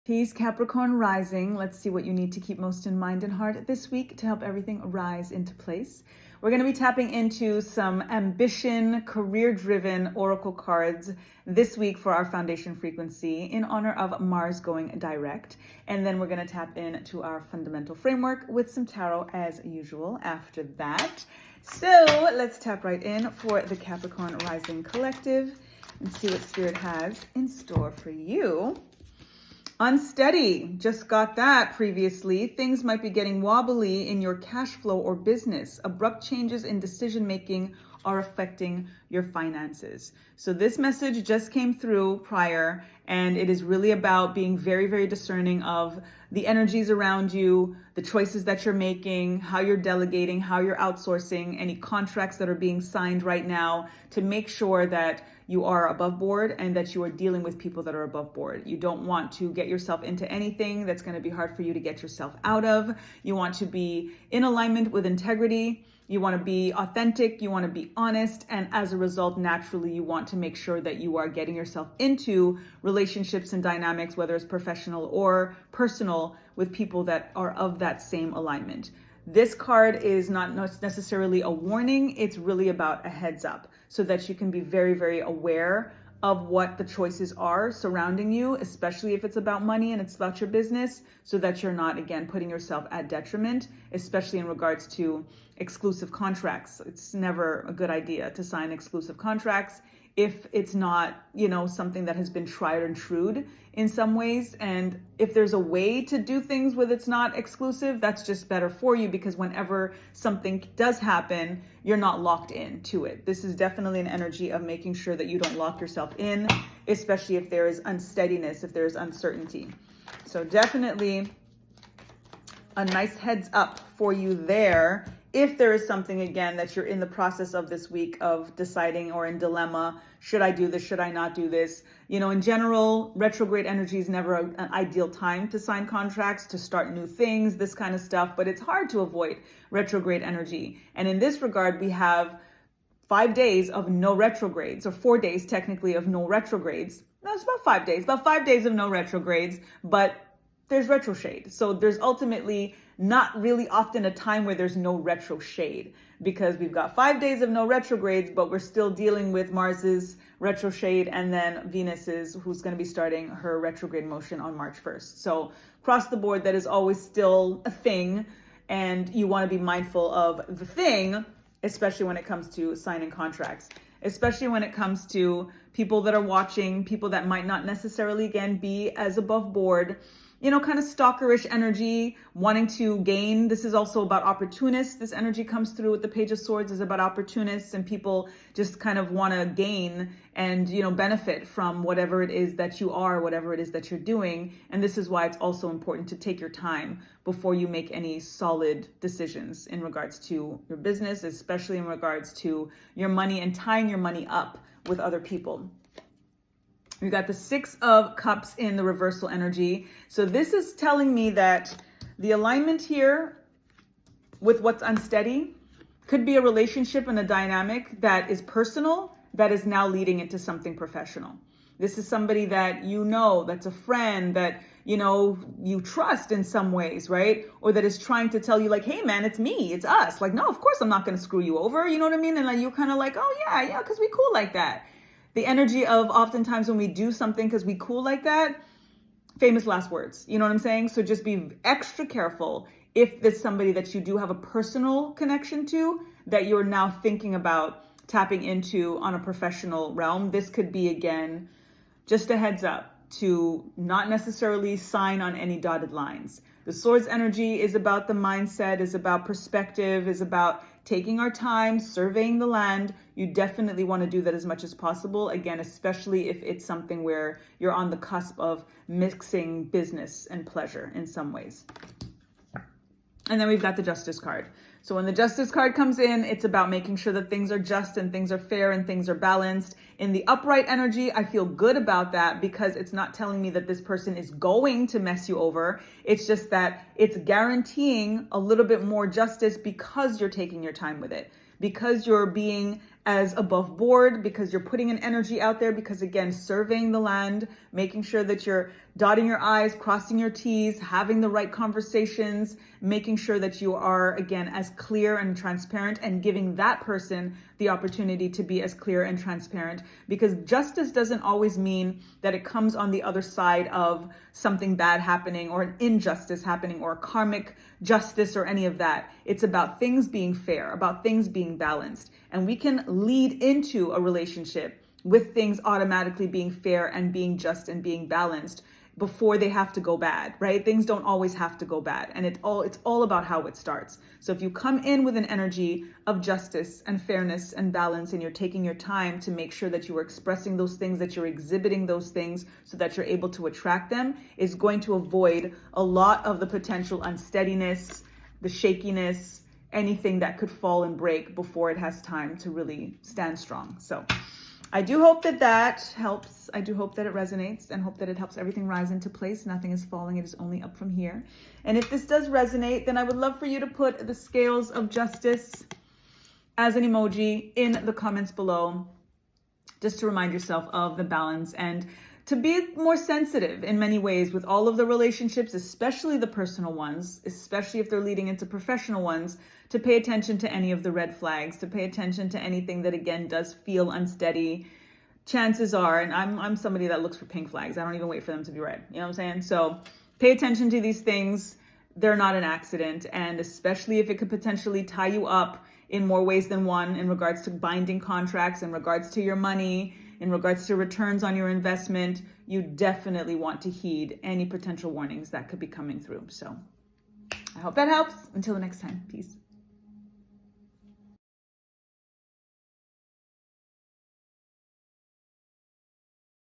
Peace, Capricorn rising. Let's see what you need to keep most in mind and heart this week to help everything rise into place. We're going to be tapping into some ambition, career-driven oracle cards this week for our foundation frequency in honor of Mars going direct. And then we're going to tap into our fundamental framework with some tarot as usual after that. So let's tap right in for the Capricorn rising collective and see what Spirit has in store for you. Unsteady, just got that previously. Things might be getting wobbly in your cash flow or business. Abrupt changes in decision making are affecting your finances. So this message just came through prior, and it is really about being very, very discerning of the energies around you, the choices that you're making, how you're delegating, how you're outsourcing, any contracts that are being signed right now to make sure that you are above board and that you are dealing with people that are above board. You don't want to get yourself into anything that's going to be hard for you to get yourself out of. You want to be in alignment with integrity. You want to be authentic, you want to be honest, and as a result, naturally, you want to make sure that you are getting yourself into relationships and dynamics, whether it's professional or personal, with people that are of that same alignment. This card is not necessarily a warning, it's really about a heads up so that you can be very, very aware of what the choices are surrounding you, especially if it's about money and it's about your business, so that you're not, again, putting yourself at detriment, especially in regards to exclusive contracts. It's never a good idea to sign exclusive contracts if it's not, something that has been tried and true in some ways. And if there's a way to do things with it's not exclusive, that's just better for you, because whenever something does happen, you're not locked into it. This is definitely an energy of making sure that you don't lock yourself in, especially if there is unsteadiness, if there's uncertainty. So definitely a nice heads up for you there. If there is something, again, that you're in the process of this week of deciding or in dilemma, should I do this? Should I not do this? In general, retrograde energy is never an ideal time to sign contracts, to start new things, this kind of stuff, but it's hard to avoid retrograde energy. And in this regard, we have 5 days of no retrogrades, or 4 days technically of no retrogrades. No, it's about 5 days, of no retrogrades, but there's retro shade. So there's ultimately not really often a time where there's no retro shade, because we've got 5 days of no retrogrades, but we're still dealing with Mars's retro shade and then Venus's, who's going to be starting her retrograde motion on March 1st. So across the board, that is always still a thing, and you want to be mindful of the thing, especially when it comes to signing contracts, especially when it comes to people that are watching, people that might not necessarily, again, be as above board, kind of stalkerish energy, wanting to gain. This is also about opportunists. This energy comes through with the Page of Swords, is about opportunists and people just kind of want to gain and, benefit from whatever it is that you are, whatever it is that you're doing. And this is why it's also important to take your time before you make any solid decisions in regards to your business, especially in regards to your money and tying your money up with other people. We got the 6 of Cups in the reversal energy. So this is telling me that the alignment here with what's unsteady could be a relationship and a dynamic that is personal, that is now leading into something professional. This is somebody that that's a friend that, you trust in some ways, right? Or that is trying to tell you like, hey man, it's me, it's us. Like, no, of course I'm not going to screw you over. You know what I mean? And like, you're kind of like, oh yeah, because we cool like that. The energy of oftentimes when we do something because we cool like that, famous last words, you know what I'm saying? So just be extra careful if there's somebody that you do have a personal connection to that you're now thinking about tapping into on a professional realm. This could be, again, just a heads up to not necessarily sign on any dotted lines. The Swords energy is about the mindset, is about perspective, is about taking our time, surveying the land. You definitely want to do that as much as possible. Again, especially if it's something where you're on the cusp of mixing business and pleasure in some ways. And then we've got the Justice card. So when the Justice card comes in, it's about making sure that things are just and things are fair and things are balanced. In the upright energy, I feel good about that because it's not telling me that this person is going to mess you over. It's just that it's guaranteeing a little bit more justice because you're taking your time with it, because you're being as above board, because you're putting an energy out there, because again, surveying the land, making sure that you're dotting your I's, crossing your T's, having the right conversations, making sure that you are, again, as clear and transparent, and giving that person the opportunity to be as clear and transparent, because justice doesn't always mean that it comes on the other side of something bad happening or an injustice happening or a karmic justice or any of that. It's about things being fair, about things being balanced. And we can lead into a relationship with things automatically being fair and being just and being balanced before they have to go bad, right? Things don't always have to go bad. And it's all about how it starts. So if you come in with an energy of justice and fairness and balance, and you're taking your time to make sure that you are expressing those things, that you're exhibiting those things so that you're able to attract them, is going to avoid a lot of the potential unsteadiness, the shakiness, anything that could fall and break before it has time to really stand strong. So I do hope that that helps. I do hope that it resonates, and hope that it helps everything rise into place. Nothing is falling. It is only up from here. And if this does resonate, then I would love for you to put the scales of justice as an emoji in the comments below, just to remind yourself of the balance and to be more sensitive in many ways with all of the relationships, especially the personal ones, especially if they're leading into professional ones, to pay attention to any of the red flags, to pay attention to anything that, again, does feel unsteady. Chances are, and I'm somebody that looks for pink flags. I don't even wait for them to be red. You know what I'm saying? So pay attention to these things. They're not an accident. And especially if it could potentially tie you up in more ways than one, in regards to binding contracts, in regards to your money, in regards to returns on your investment, you definitely want to heed any potential warnings that could be coming through. So I hope that helps. Until the next time, peace.